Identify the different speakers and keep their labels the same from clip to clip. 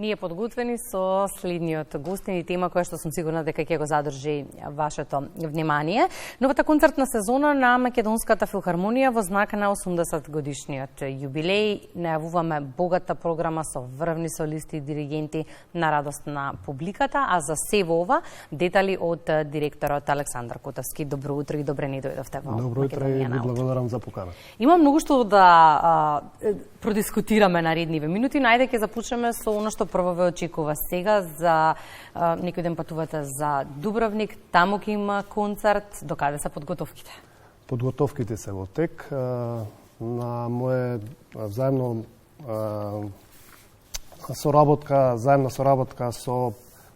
Speaker 1: Ние подготвени со следниот гостин и тема која што сум сигурна дека ќе го задржи вашето внимание. Новата концертна сезона на Македонската филхармонија во знак на 80 годишниот јубилеј најавуваме богата програма со врвни солисти и диригенти на радост на публиката, а за сево ова детали од директорот Александар Котовски. Добро утро и добре ни дојдовте во
Speaker 2: Добро утро и ви благодарам за покана.
Speaker 1: Има многу што да продискутираме наредниве минути, но ајде ќе започнеме со она што прво ве очекува сега. За некој ден патувате за Дубровник, таму ќе има концерт. До каде се подготовките?
Speaker 2: Подготовките се во тек. На моје заемна соработка со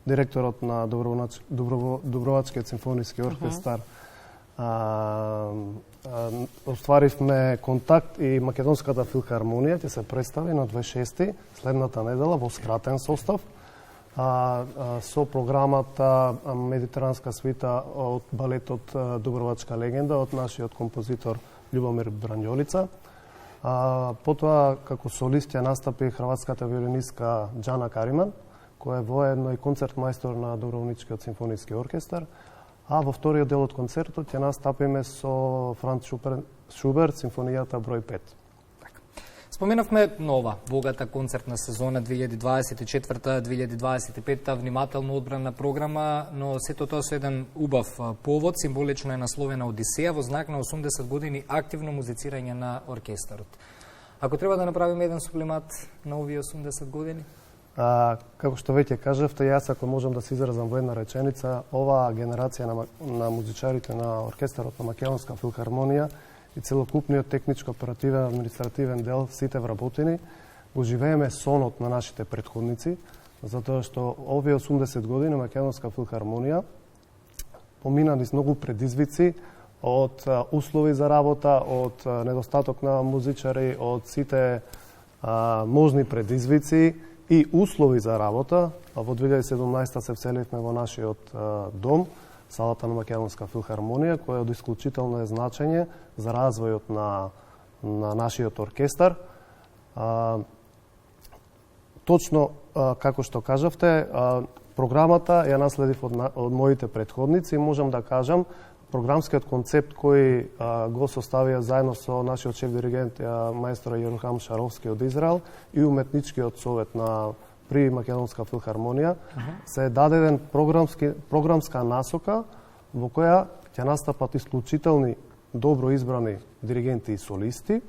Speaker 2: директорот на Дубровачкиот симфониски оркестар остваривме контакт и Македонската филхармонија ќе се представи на 26 следната недела во скратен состав со програмата Медитеранска свита од балетот Дубровачка легенда од нашиот композитор Љубомир Бранјолица. Потоа како солист ќе настапи хрватската виолинистка Џана Кариман, која е воедно и концерт мајстор на Дубровничкиот симфониски оркестар. А во вториот дел од концертот ќе настапиме со Франц Шуберт, симфонијата број 5.
Speaker 3: Споменавме нова, богата концертна сезона 2024-2025, внимателно одбрана програма, но сето тоа со еден убав повод, символично е насловена Одисеја во знак на 80 години активно музицирање на оркестарот. Ако треба да направиме еден сублимат на овие 80 години?
Speaker 2: Како што веќе кажавте, јас ако можам да се изразам во една реченица, оваа генерација на музичарите на оркестарот на Македонска филхармонија и целокупниот техничко, оперативен, административен дел, сите вработени, го живееме сонот на нашите претходници, затоа што овие 80 години Македонска филхармонија помина низ многу предизвици, од услови за работа, од недостаток на музичари, од сите можни предизвици и услови за работа. Во 2017 се вселивме во нашиот дом, салата на Македонска филхармонија, која е од исклучително значење за развојот на нашиот оркестар. Точно како што кажавте, програмата ја наследив од моите претходници и можам да кажам, програмскиот концепт кој го составија заедно со нашиот шеф диригент маестро Јерухам Шаровски од Израел и уметничкиот совет при Македонска филхармонија се даде еден програмска насока во која ќе настапат исклучителни добро избрани диригенти и солисти,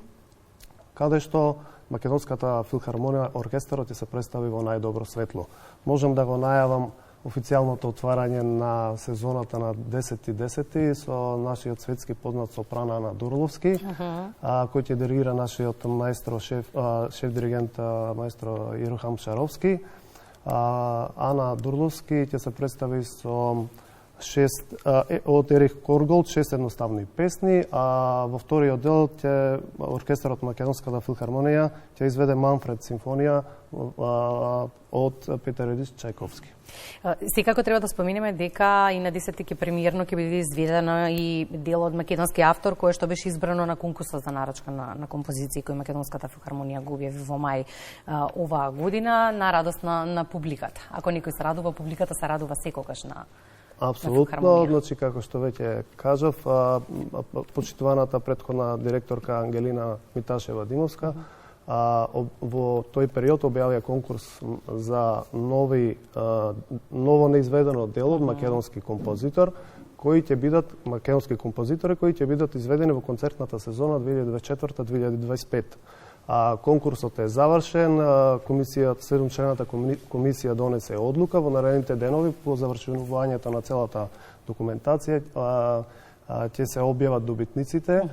Speaker 2: каде што Македонската филхармонија оркестарот ќе се представи во најдобро светло. Можам да го најавам официјалното отварање на сезоната на 10.10 со нашиот светски познат сопран Ана Дурловски, кој ќе диригира нашиот маестро шеф диригент маестро Јерухам Шаровски. Ана Дурловски ќе се представи со 6 од Ерих Корголд, 6 едноставни песни, а во вториот дел оркестарот Македонската филхармонија ќе изведе Манфред симфонија од Петар Илич Чајковски.
Speaker 1: Секако треба да споминеме дека и на 10 ки премиерно ќе биде изведено и дел од македонски автор кој што беше избрано на конкурсот за нарачка на композиции кој Македонската филхармонија го објави во мај оваа година на радост на публиката. Ако некој се радува, публиката се радува секогаш на
Speaker 2: Апсолутно, значи како што веќе кажав, почитуваната претходна директорка Ангелина Миташева Димовска во тој период објавија конкурс за ново неизведено дело од македонски композитор, македонски композитори кои ќе бидат изведени во концертната сезона 2024-2025. Конкурсот е завршен, седумчлената комисија донесе одлука во наредните денови по завршувањето на целата документација. Ќе се објават добитниците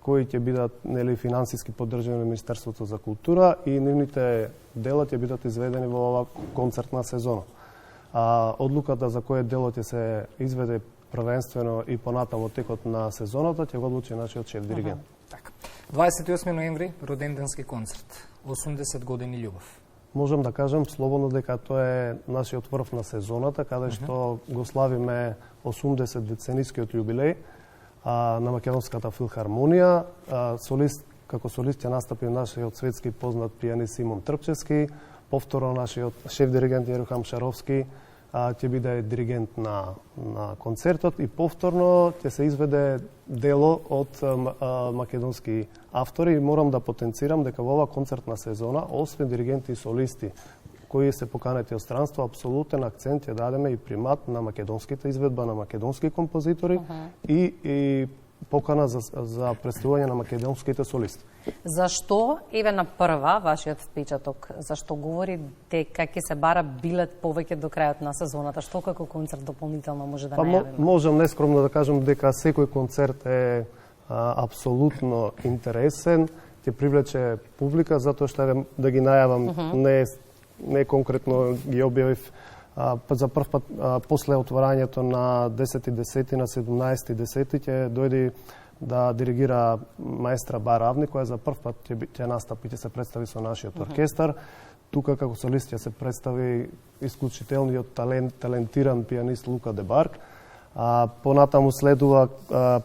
Speaker 2: кои ќе бидат финансиски поддржани од Министерството за култура и нивните дела ќе бидат изведени во оваа концертна сезона. Одлуката за кој дело ќе се изведе првенствено и понатаму текот на сезоната ќе го одлучи нашиот шеф диригент.
Speaker 3: 28 ноември, роденденски концерт. 80 години љубов.
Speaker 2: Можам да кажам слободно дека тоа е нашиот врв на сезоната, каде што го славиме 80 деценискиот јубилеј на Македонската филхармонија. Како солист ќе настапи нашиот светски познат пианист Симон Трпчевски, повторно нашиот шеф диригент Ерухам Шаровски ќе биде диригент на концертот и повторно ќе се изведе дело од македонски автори и морам да потенцирам дека во оваа концертна сезона, освен диригенти и солисти кои се поканети од странство, апсолутен акцент ќе дадеме и примат на македонските изведба на македонски композитори и покана за представување на македонските солисти.
Speaker 1: Зашто, еве на прва, вашиот впечаток, зашто говори дека ќе се бара билет повеќе до крајот на сезоната? Што како концерт дополнително може да најавиме?
Speaker 2: Можам нескромно да кажам дека секој концерт е апсолутно интересен, ќе привлече публика, затоа што да ги најавам, не конкретно ги објавив за прв пат после отворањето на 10.10 на 17.10 ќе дојде да диригира маестра Бар Авни, која за прв пат ќе настапи, ќе се представи со нашиот оркестар. Тука како солист ќе се представи исклучителниот талентиран пианист Лука Дебарк. Понатаму следува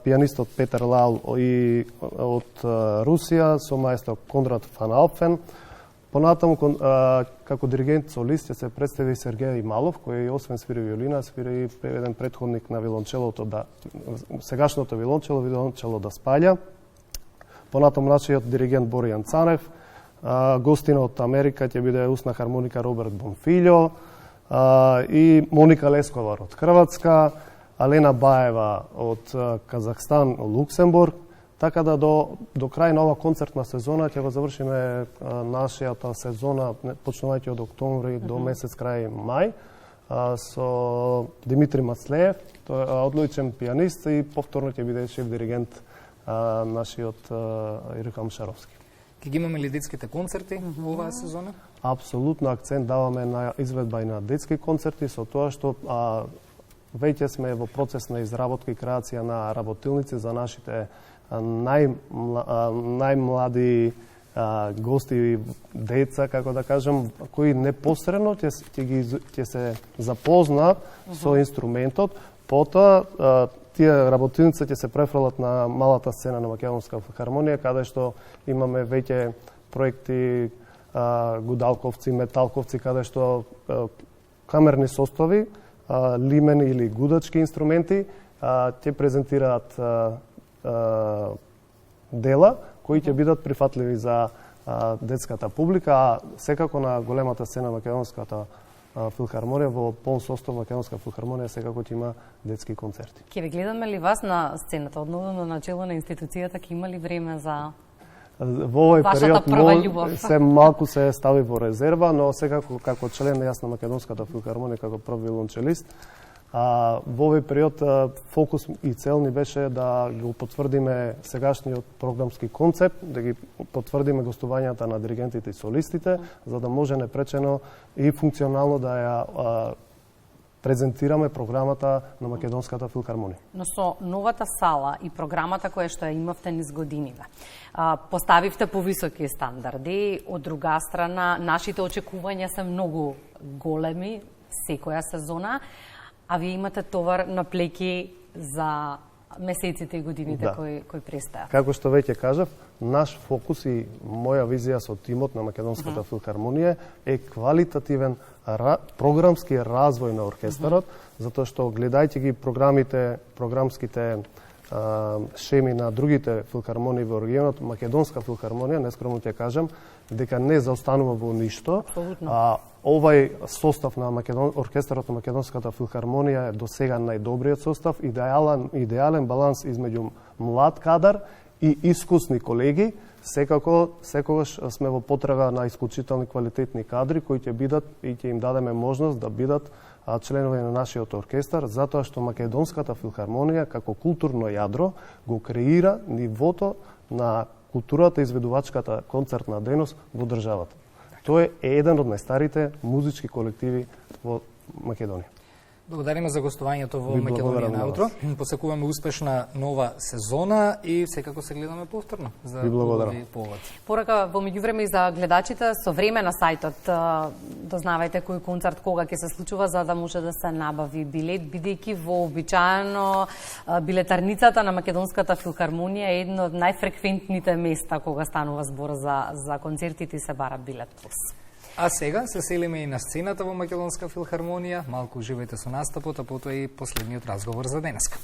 Speaker 2: пианистот Петер Лал и од Русија со маестро Конрад Фан Алпфен. Понатаму како диригент солист ќе се представи Сергеј Малов, кој освен свири виолина, свири еден претходник на вилончелото, сегашното вилончело да спаља. Понатаму нашиот диригент Боријан Цанев, гостина од Америка ќе биде усна хармоника Роберт Бонфилјо и Моника Лесковар од Хрватска, Алена Баева од Казахстан, Луксембург. Така да до крај на оваа концертна сезона ќе го завршиме нашијата сезона, почнувајќи од октомври до месец крај мај, со Димитри Мацлеев, тој е одличен пианист и повторно ќе биде шеф диригент нашиот Ерухам Шаровски.
Speaker 3: Ќе ги имаме ли детските концерти оваа сезона?
Speaker 2: Апсолутно акцент даваме на изведба и на детски концерти, со тоа што веќе сме во процес на изработка и креација на работилници за нашите најмлади гости и деца, како да кажам, кои непосредно ќе се запознаат со инструментот, потоа тие работилници ќе се префрлат на малата сцена на Македонска филхармонија, каде што имаме веќе проекти гудалковци, металковци, каде што камерни состави, лимени или гудачки инструменти ќе презентираат дела кои ќе бидат прифатливи за детската публика, а секако на големата сцена Македонската филхармонија, во полн состав Македонска филхармонија секако ќе има детски концерти.
Speaker 1: Ќе ви гледаме ли вас на сцената, одновно на начело на институцијата, ќе има ли време за
Speaker 2: во овој
Speaker 1: вашата прва љубов?
Speaker 2: Се малку се стави во резерва, но секако како член јас на Македонската филхармонија, како прв вилончелист, во овој период фокус и цел ни беше да го потврдиме сегашниот програмски концепт, да ги потврдиме гостувањата на диригентите и солистите, за да може непречено и функционално да ја презентираме програмата на Македонската филхармонија.
Speaker 1: Но со новата сала и програмата која што ја имавте низ годиниве, поставивте повисоки стандарди, од друга страна нашите очекувања се многу големи секоја сезона, а вие имате товар на плеќи за месеците и годините кои предстојат.
Speaker 2: Како што веќе кажав, наш фокус и моја визија со тимот на Македонската филхармонија е квалитативен програмски развој на оркестарот, затоа што гледајќи ги програмските шеми на другите филхармонии во регионот, Македонска филхармонија, нескромно ќе кажам, дека не заостанува во ништо. Овај состав на оркестарот на Македонската филхармонија е до сега најдобриот состав, идеален баланс измеѓу млад кадар и искусни колеги. Секогаш сме во потреба на исклучителни квалитетни кадри кои ќе бидат и ќе им дадеме можност да бидат членови на нашиот оркестар, затоа што Македонската филхармонија како културно јадро го креира нивото на културата и изведувачката концертна дејност во државата. Тој е еден од најстарите музички колективи во Македонија.
Speaker 3: Благодариме за гостувањето во Македонија на утро. Посекуваме успешна нова сезона и секако се гледаме повторно за убави повод.
Speaker 1: Порака во меѓувреме и за гледачите, со време на сајтот дознавајте кој концерт кога ќе се случува за да може да се набави билет, бидејќи вообичаено билетарницата на Македонската филхармонија е едно од најфреквентните места кога станува збор за концертите и се бара билет плюс.
Speaker 3: А сега се селиме и на сцената во Македонска филхармонија. Малку уживајте со настапот, а потоа и последниот разговор за денеска.